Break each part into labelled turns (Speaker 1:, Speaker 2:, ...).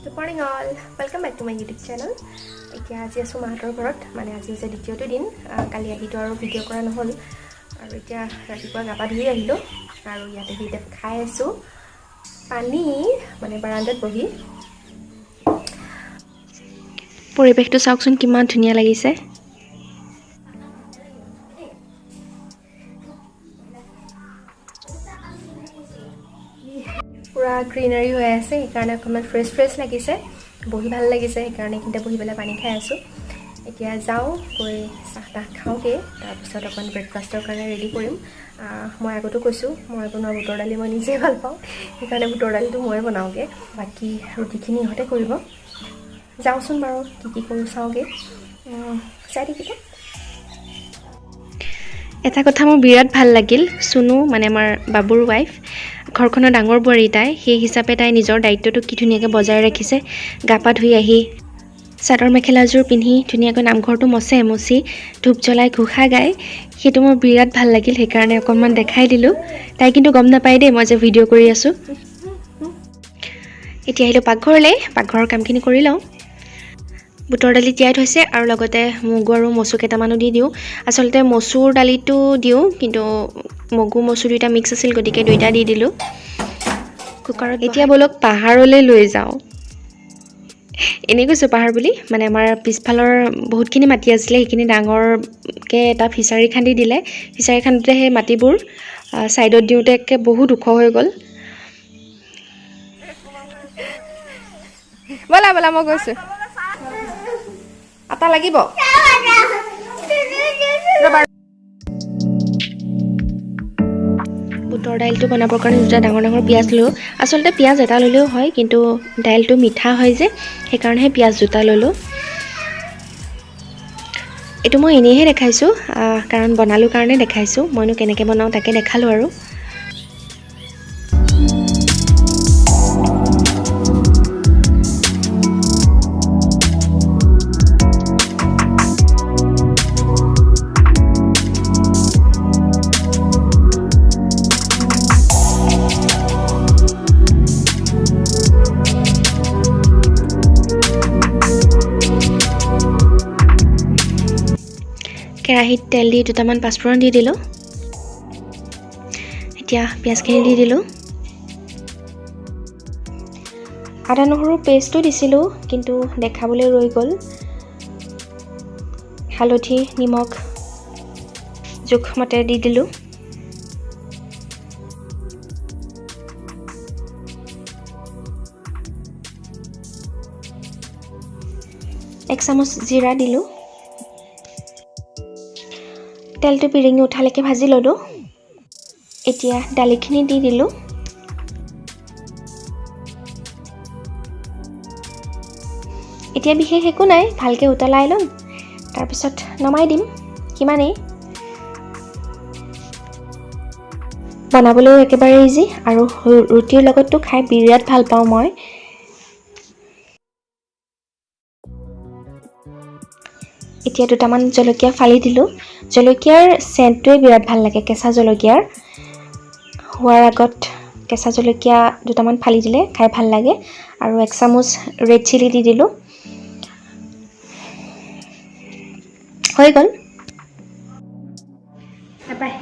Speaker 1: Good morning all. Welcome back to my YouTube channel. এতিয়া আজি আছো মাহঁতৰ ঘৰত মানে আজি হৈছে দ্বিতীয়টো দিন কালি আহিটো আৰু ভিডিঅ' কৰা নহ'ল আৰু এতিয়া ৰাতিপুৱা গাপা ধুই আহিলোঁ আৰু ইয়াতে ভিডিঅ' খাই আছো পানী মানে বাৰান্দাত বহি পৰিৱেশটো চাওকচোন কিমান ধুনীয়া লাগিছে পুৰা গ্ৰীনাৰী হৈ আছে সেইকাৰণে অকণমান ফ্ৰেছ লাগিছে বহি ভাল লাগিছে সেইকাৰণে কিন্তু বহি পেলাই পানী খাই আছোঁ এতিয়া যাওঁ গৈ চাহ তাহ খাওঁগৈ তাৰপিছত অকণ ব্ৰেকফাষ্টৰ কাৰণে ৰেডি কৰিম মই আগতো কৈছোঁ মই বনোৱা বুটৰ দালি মই নিজে ভাল পাওঁ সেইকাৰণে বুটৰ দালিটো মই বনাওঁগৈ বাকী ৰুটিখিনি ইহঁতে কৰিব যাওঁচোন বাৰু কি কৰোঁ চাওঁগৈ চাই থাকিব এটা কথা মোৰ বিৰাট ভাল লাগিল সুনু মানে আমাৰ বাবুৰ ৱাইফ ঘৰখনৰ ডাঙৰ বোৱাৰী তাই সেই হিচাপে তাই নিজৰ দায়িত্বটো কি ধুনীয়াকৈ বজাই ৰাখিছে গা পা ধুই আহি চাদৰ মেখেলাযোৰ পিন্ধি ধুনীয়াকৈ নামঘৰটো মচি ধূপ জ্বলাই ঘোষা গায় সেইটো মোৰ বিৰাট ভাল লাগিল সেইকাৰণে অকণমান দেখাই দিলোঁ তাই কিন্তু গম নাপায় দেই মই যে ভিডিঅ' কৰি আছোঁ এতিয়া আহিলোঁ পাকঘৰলৈ পাকঘৰৰ কামখিনি কৰি লওঁ বুটৰ দালি তিয়াই থৈছে আৰু লগতে মগু আৰু মচু কেইটামানো দি দিওঁ আচলতে মচুৰ দালিটো দিওঁ কিন্তু মগু মচু দুইটা মিক্স আছিল গতিকে দুইটা দি দিলোঁ কুকাৰত এতিয়া বলক পাহাৰলৈ লৈ যাওঁ এনেই কৈছোঁ পাহাৰ বুলি মানে আমাৰ পিছফালৰ বহুতখিনি মাটি আছিলে সেইখিনি ডাঙৰকৈ এটা ফিচাৰী খান্দি দিলে ফিচাৰী খান্দোতে সেই মাটিবোৰ ছাইডত দিওঁতে একে বহুত ওখ হৈ গ'ল ব'লা ব'লা মই গৈছোঁ আটা লাগিব বুটৰ দাইলটো বনাবৰ কাৰণে দুটা ডাঙৰ ডাঙৰ পিঁয়াজ ল'লোঁ আচলতে পিঁয়াজ এটা ল'লেও হয় কিন্তু দাইলটো মিঠা হয় যে সেইকাৰণেহে পিঁয়াজ দুটা ল'লোঁ এইটো মই এনেইহে দেখাইছোঁ কাৰণ বনালোঁ কাৰণে দেখাইছোঁ মইনো কেনেকৈ বনাওঁ তাকে দেখালোঁ আৰু কেৰাহীত তেল দি দুটামান পাঁচফোৰণ দি দিলোঁ এতিয়া পিঁয়াজখিনি দি দিলোঁ আদা নহৰু পেষ্টটো দিছিলোঁ কিন্তু দেখাবলৈ ৰৈ গ'ল হালধি নিমখ জোখমতে দি দিলোঁ এক চামুচ জিৰা দিলোঁ তেলটো পিৰিঙি উঠালৈকে ভাজি ল'লোঁ এতিয়া দালিখিনি দি দিলোঁ এতিয়া বিশেষ একো নাই ভালকৈ উতলাই ল'ম তাৰপিছত নমাই দিম সিমানেই বনাবলৈও একেবাৰে ইজি আৰু ৰুটিৰ লগততো খাই বিৰাট ভাল পাওঁ মই এতিয়া দুটামান জলকীয়া ফালি দিলোঁ জলকীয়াৰ চেণ্টটোৱে বিৰাট ভাল লাগে কেঁচা জলকীয়াৰ হোৱাৰ আগত কেঁচা জলকীয়া দুটামান ফালি দিলে খাই ভাল লাগে আৰু এক চামুচ ৰেড চিলি দি দিলোঁ হৈ গ'ল নাপায়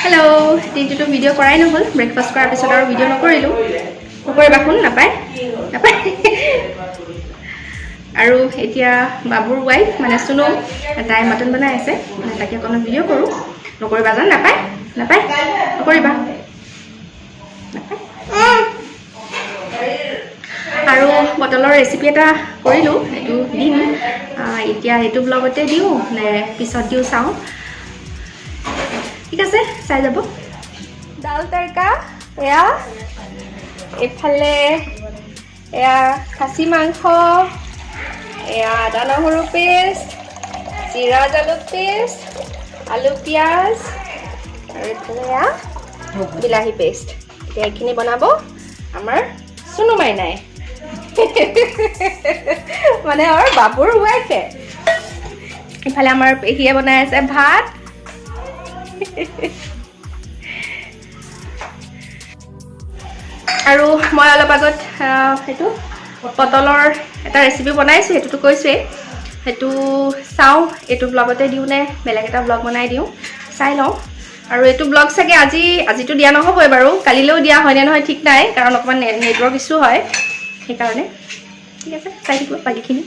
Speaker 1: হেল্ল' দিনটোতো ভিডিঅ' কৰাই নহ'ল ব্ৰেকফাষ্ট কৰাৰ পিছত আৰু ভিডিঅ' নকৰিলোঁ নকৰিবা শুন নাপায় আৰু এতিয়া বাবুৰ ৱাইফ মানে সুনু তাই মটন বনাই আছে মানে তাকে অকণমান ভিডিঅ' কৰোঁ নকৰিবা জান নাপায় নকৰিবা আৰু বটলৰ ৰেচিপি এটা কৰিলোঁ এইটো দিম এতিয়া এইটো ব্লগতে দিওঁ নে পিছত দিওঁ চাওঁ ঠিক আছে চাই যাব দাল তৰকা এয়া এইফালে এয়া খাচী মাংস এয়া আদা নহৰু পেষ্ট জিৰা জালুক পেষ্ট আলু পিঁয়াজ আৰু এইফালে এয়া বিলাহী পেষ্ট এতিয়া এইখিনি বনাব আমাৰ সুনু মাইনাই মানে আমাৰ বাবুৰ ৱাইফে ইফালে আমাৰ পেহীয়ে বনাই আছে ভাত আৰু মই অলপ আগত সেইটো পটলৰ এটা ৰেচিপি বনাইছোঁ, সেইটোতো কৈছোৱেই। সেইটো চাওঁ এইটো ব্লগতে দিওঁ নে বেলেগ এটা ব্লগ বনাই দিওঁ, চাই লওঁ। আৰু এইটো ব্লগ চাগে আজিতো দিয়া নহ'বই বাৰু, কালিলৈও দিয়া হয় নে নহয় ঠিক নাই, কাৰণ অকণমান নেটৱৰ্ক ইছ্যু হয়, সেইকাৰণে। ঠিক আছে, চাই থাকিব বাকীখিনি।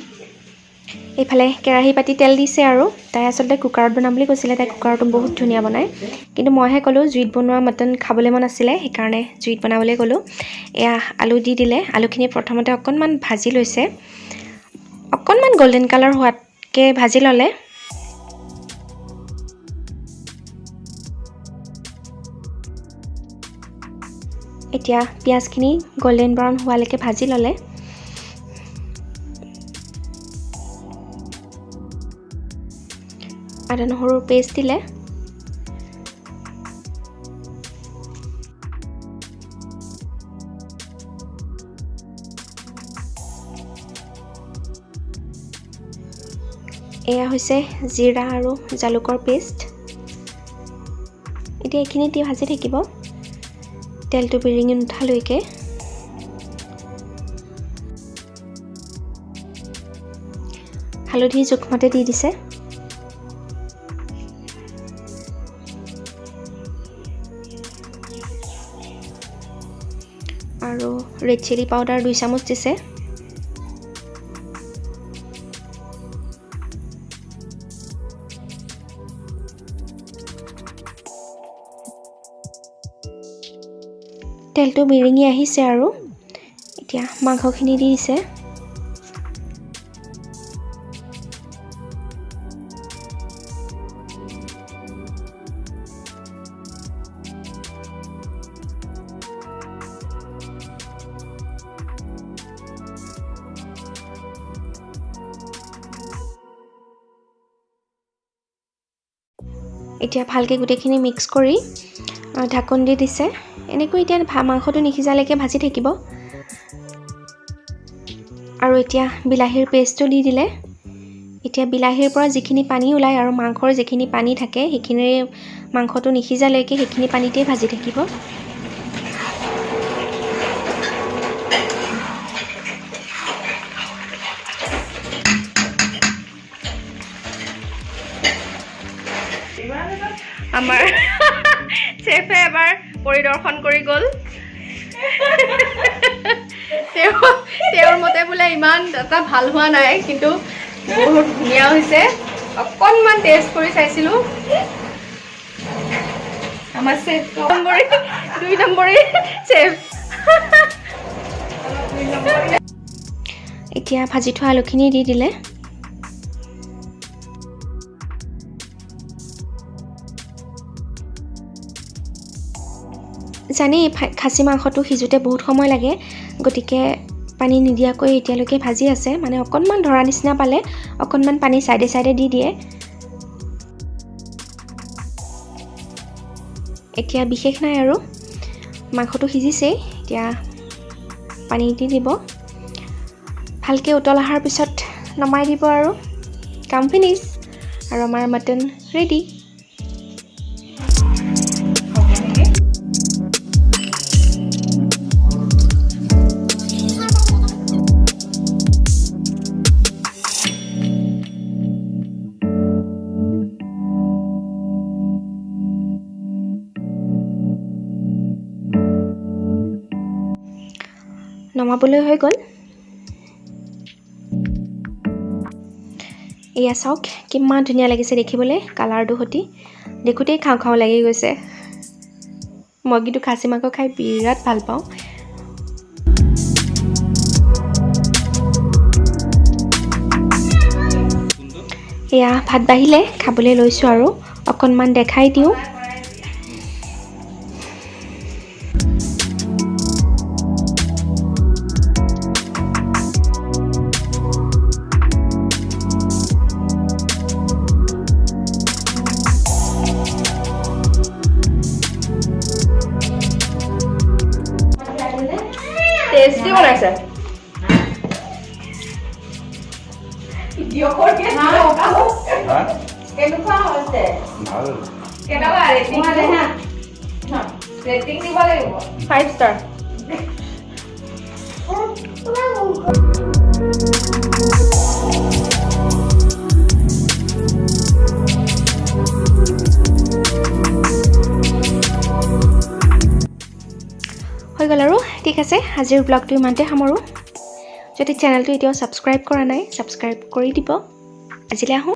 Speaker 1: এইফালে কেৰাহী পাতি তেল দিছে আৰু তাই আচলতে কুকাৰত বনাম বুলি কৈছিলে, তাই কুকাৰটো বহুত ধুনীয়া বনায়, কিন্তু মইহে ক'লোঁ জুইত বনোৱা মটন খাবলৈ মন আছিলে, সেইকাৰণে জুইত বনাবলৈ ক'লোঁ। এয়া আলু দি দিলে, আলুখিনি প্ৰথমতে অকণমান ভাজি লৈছে, অকণমান গল্ডেন কালাৰ হোৱাতকৈ ভাজি ল'লে। এতিয়া পিঁয়াজখিনি গল্ডেন ব্ৰাউন হোৱালৈকে ভাজি ল'লে। আদা নহৰুৰ পেষ্ট দিলে। এয়া হৈছে জিৰা আৰু জালুকৰ পেষ্ট। এতিয়া এইখিনি দি ভাজি থাকিব তেলটো বিৰিঙি নুঠালৈকে। হালধি জোখমতে দি দিছে। আৰু ৰেড চিলি পাউডাৰ 2 চামুচ দিছে। তেলটো বিৰিঙি আহিছে আৰু এতিয়া মাংসখিনি দি দিছে। এতিয়া ভালকৈ গোটেইখিনি মিক্স কৰি ঢাকন দি দিছে। এনেকৈ এতিয়া মাংসটো নিসিজালৈকে ভাজি থাকিব। আৰু এতিয়া বিলাহীৰ পেষ্টটো দি দিলে। এতিয়া বিলাহীৰ পৰা যিখিনি পানী ওলায় আৰু মাংসৰ যিখিনি পানী থাকে, সেইখিনিৰে মাংসটো নিসিজালৈকে সেইখিনি পানীতেই ভাজি থাকিব। আমাৰ চেফে এবাৰ পৰিদৰ্শন কৰি গ'ল। তেওঁৰ মতে বোলে ইমান এটা ভাল হোৱা নাই, কিন্তু বহুত ধুনীয়া হৈছে। অকণমান টেষ্ট কৰি চাইছিলোঁ। আমাৰ চেফ 2 নম্বৰী চেফ। এতিয়া ভাজি থোৱা আলুখিনি দি দিলে। জানেই খাচী মাংসটো সিজোতে বহুত সময় লাগে, গতিকে পানী নিদিয়াকৈ এতিয়ালৈকে ভাজি আছে। মানে অকণমান ধৰা নিচিনা পালে অকণমান পানী চাইডে চাইডে দি দিয়ে। এতিয়া বিশেষ নাই আৰু মাংসটো সিজিছেই। এতিয়া পানী দি দিব, ভালকৈ উতল অহাৰ পিছত নমাই দিব আৰু কাম ফিনিছ। আৰু আমাৰ মটন ৰেডি। নমাবলৈ হৈ গ'ল। এয়া চাওক কিমান ধুনীয়া লাগিছে দেখিবলৈ, কালাৰটো সৈতে দেখোঁতেই খাওঁ খাওঁ লাগি গৈছে। মই কিন্তু খাচী মাংস খাই বিৰাট ভাল পাওঁ। এয়া ভাত বাঢ়িলে, খাবলৈ লৈছোঁ আৰু অকণমান দেখাই দিওঁ। টেষ্টি বনাইছে। কেনেকুৱা হৈছে? কেনেকুৱা ৰেটিং দিব? ৰেটিং দিব লাগিব 5 ষ্টাৰ। হৈ গ'ল আৰু ঠিক আছে আজিৰ ব্লগটো ইমানতে সামৰোঁ যদি চেনেলটো এতিয়াও ছাবস্ক্ৰাইব কৰা নাই ছাবস্ক্ৰাইব কৰি দিব আজিলৈ আহোঁ